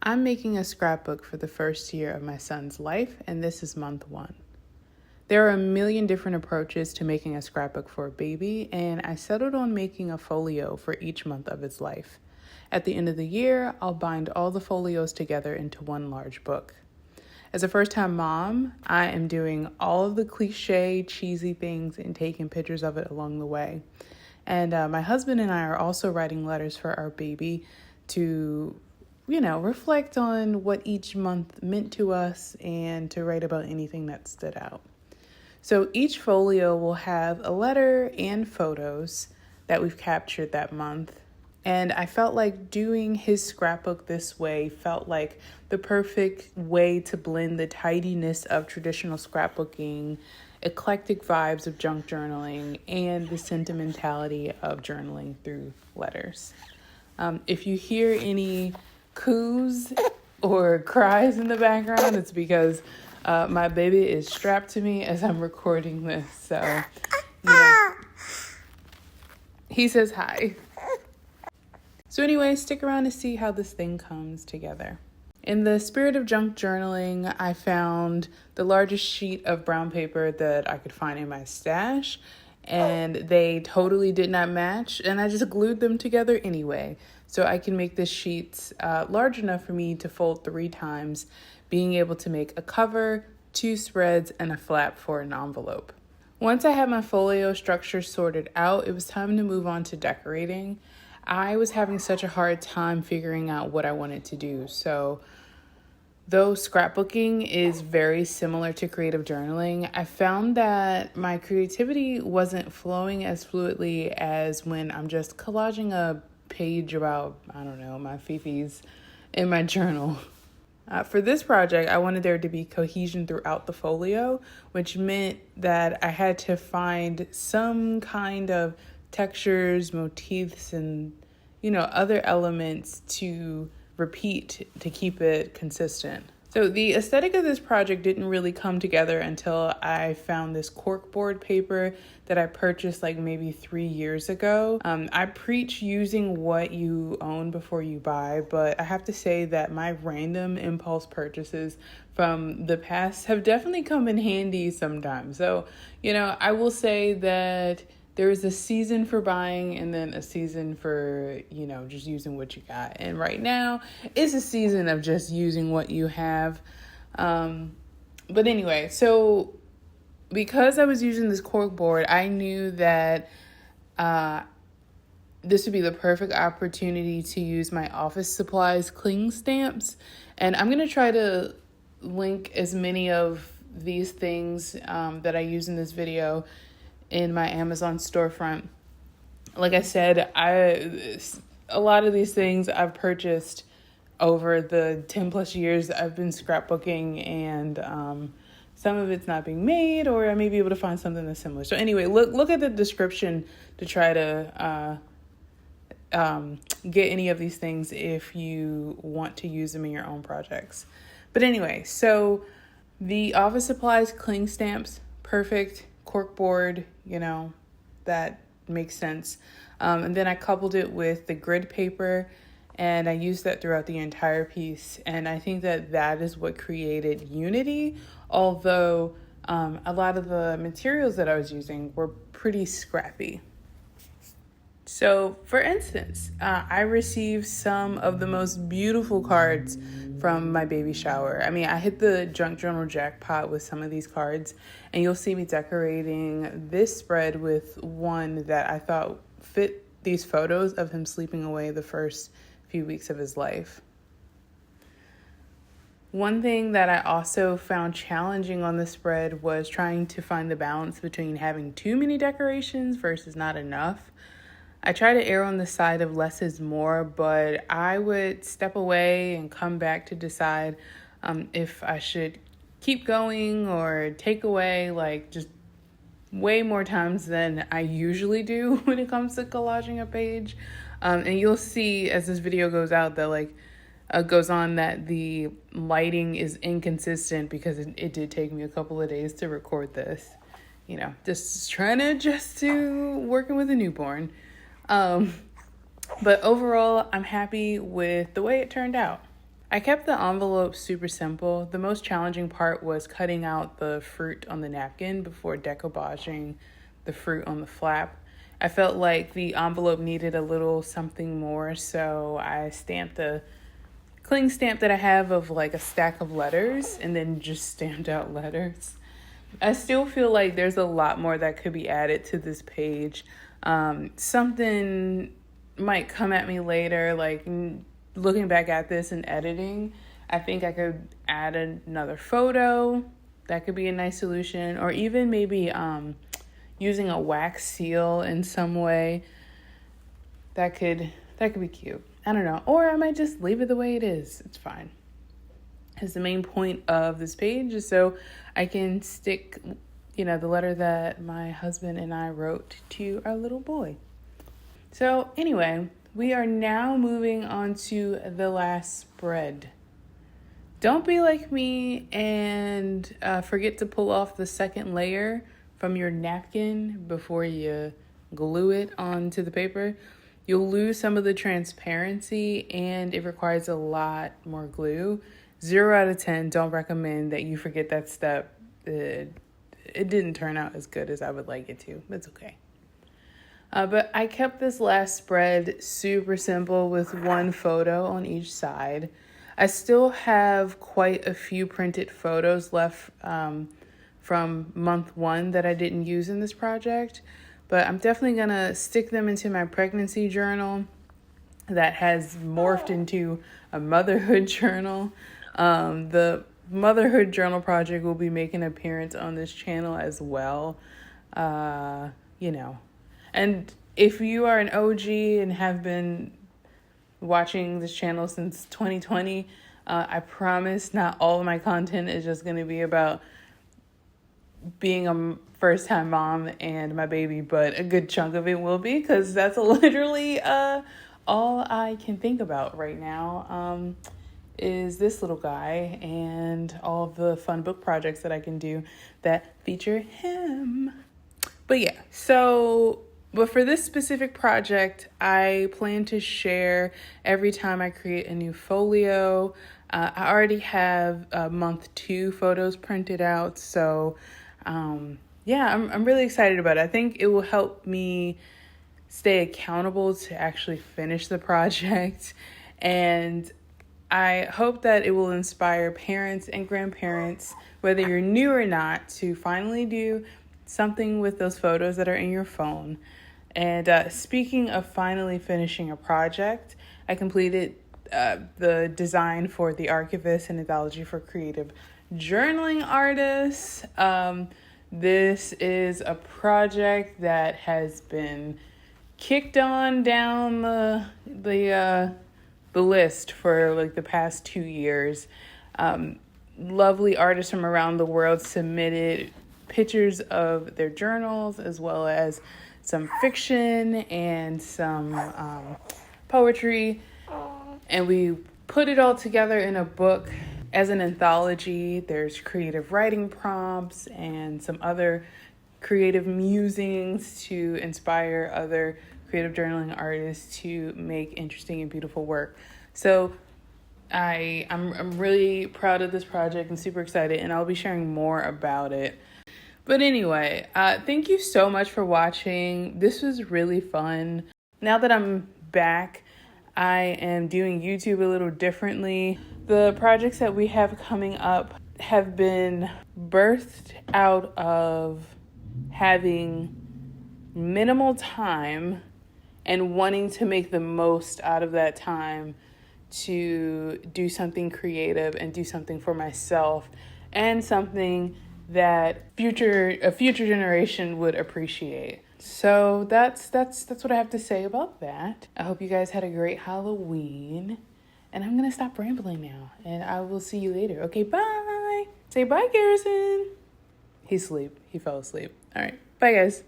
I'm making a scrapbook for the first year of my son's life, and this is month 1. There are a million different approaches to making a scrapbook for a baby, and I settled on making a folio for each month of its life. At the end of the year, I'll bind all the folios together into one large book. As a first-time mom, I am doing all of the cliche, cheesy things and taking pictures of it along the way. And my husband and I are also writing letters for our baby to reflect on what each month meant to us and to write about anything that stood out. So each folio will have a letter and photos that we've captured that month. And I felt like doing his scrapbook this way felt like the perfect way to blend the tidiness of traditional scrapbooking, eclectic vibes of junk journaling, and the sentimentality of journaling through letters. If you hear any coos or cries in the background, it's because my baby is strapped to me as I'm recording this. So, he says hi. So anyway, stick around to see how this thing comes together. In the spirit of junk journaling, I found the largest sheet of brown paper that I could find in my stash, and they totally did not match, and I just glued them together anyway. So I can make this sheet large enough for me to fold 3 times, being able to make a cover, 2 spreads, and a flap for an envelope. Once I had my folio structure sorted out, it was time to move on to decorating. I was having such a hard time figuring out what I wanted to do. So though scrapbooking is very similar to creative journaling, I found that my creativity wasn't flowing as fluidly as when I'm just collaging a page about, my fifis in my journal. For this project, I wanted there to be cohesion throughout the folio, which meant that I had to find some kind of textures, motifs, and other elements to repeat to keep it consistent. So the aesthetic of this project didn't really come together until I found this corkboard paper that I purchased like maybe 3 years ago. I preach using what you own before you buy, but I have to say that my random impulse purchases from the past have definitely come in handy sometimes. So, I will say that there is a season for buying and then a season for, just using what you got. And right now, it's a season of just using what you have. But anyway, so because I was using this cork board, I knew that this would be the perfect opportunity to use my office supplies cling stamps. And I'm going to try to link as many of these things that I use in this video in my Amazon storefront. Like I said, a lot of these things I've purchased over the 10 plus years I've been scrapbooking, and some of it's not being made, or I may be able to find something that's similar. So anyway, look at the description to try to get any of these things if you want to use them in your own projects. But anyway, so the office supplies cling stamps, perfect. Corkboard, that makes sense. And then I coupled it with the grid paper, and I used that throughout the entire piece. And I think that is what created unity, although a lot of the materials that I was using were pretty scrappy. So, for instance, I received some of the most beautiful cards from my baby shower. I mean, I hit the junk journal jackpot with some of these cards, and you'll see me decorating this spread with one that I thought fit these photos of him sleeping away the first few weeks of his life. One thing that I also found challenging on the spread was trying to find the balance between having too many decorations versus not enough. I try to err on the side of less is more, but I would step away and come back to decide if I should keep going or take away, like just way more times than I usually do when it comes to collaging a page. And you'll see as this video goes out that goes on that the lighting is inconsistent because it did take me a couple of days to record this. Just trying to adjust to working with a newborn. But overall, I'm happy with the way it turned out. I kept the envelope super simple. The most challenging part was cutting out the fruit on the napkin before decoupaging the fruit on the flap. I felt like the envelope needed a little something more, so I stamped a cling stamp that I have of like a stack of letters and then just stamped out letters. I still feel like there's a lot more that could be added to this page. Something might come at me later, like looking back at this and editing. I think I could add another photo. That could be a nice solution. Or even maybe using a wax seal in some way. That could be cute. I don't know. Or I might just leave it the way it is. It's fine. Because the main point of this page is so I can stick, the letter that my husband and I wrote to our little boy. So anyway, we are now moving on to the last spread. Don't be like me and forget to pull off the second layer from your napkin before you glue it onto the paper. You'll lose some of the transparency and it requires a lot more glue. 0 out of 10, don't recommend that you forget that step. It didn't turn out as good as I would like it to. That's okay. But I kept this last spread super simple with one photo on each side. I still have quite a few printed photos left from month 1 that I didn't use in this project, but I'm definitely gonna stick them into my pregnancy journal that has morphed into a motherhood journal. The motherhood journal project will be making an appearance on this channel as well. And if you are an OG and have been watching this channel since 2020, I promise not all of my content is just going to be about being a first-time mom and my baby, but a good chunk of it will be, because that's literally all I can think about right now is this little guy and all of the fun book projects that I can do that feature him. But yeah, but for this specific project, I plan to share every time I create a new folio. I already have month 2 photos printed out, so I'm really excited about it. I think it will help me stay accountable to actually finish the project, and I hope that it will inspire parents and grandparents, whether you're new or not, to finally do something with those photos that are in your phone. And speaking of finally finishing a project, I completed the design for the Archivist, an anthology for creative journaling artists. This is a project that has been kicked on down the list for like the past 2 years. Lovely artists from around the world submitted pictures of their journals, as well as some fiction and some poetry, and we put it all together in a book as an anthology. There's creative writing prompts and some other creative musings to inspire other creative journaling artists to make interesting and beautiful work. So I'm really proud of this project and super excited, and I'll be sharing more about it. But anyway, thank you so much for watching. This was really fun. Now that I'm back, I am doing YouTube a little differently. The projects that we have coming up have been birthed out of having minimal time and wanting to make the most out of that time to do something creative and do something for myself and something that a future generation would appreciate. So that's what I have to say about that. I hope you guys had a great Halloween, and I'm gonna stop rambling now, and I will see you later. Okay, bye. Say bye, Garrison. He fell asleep. All right, bye guys.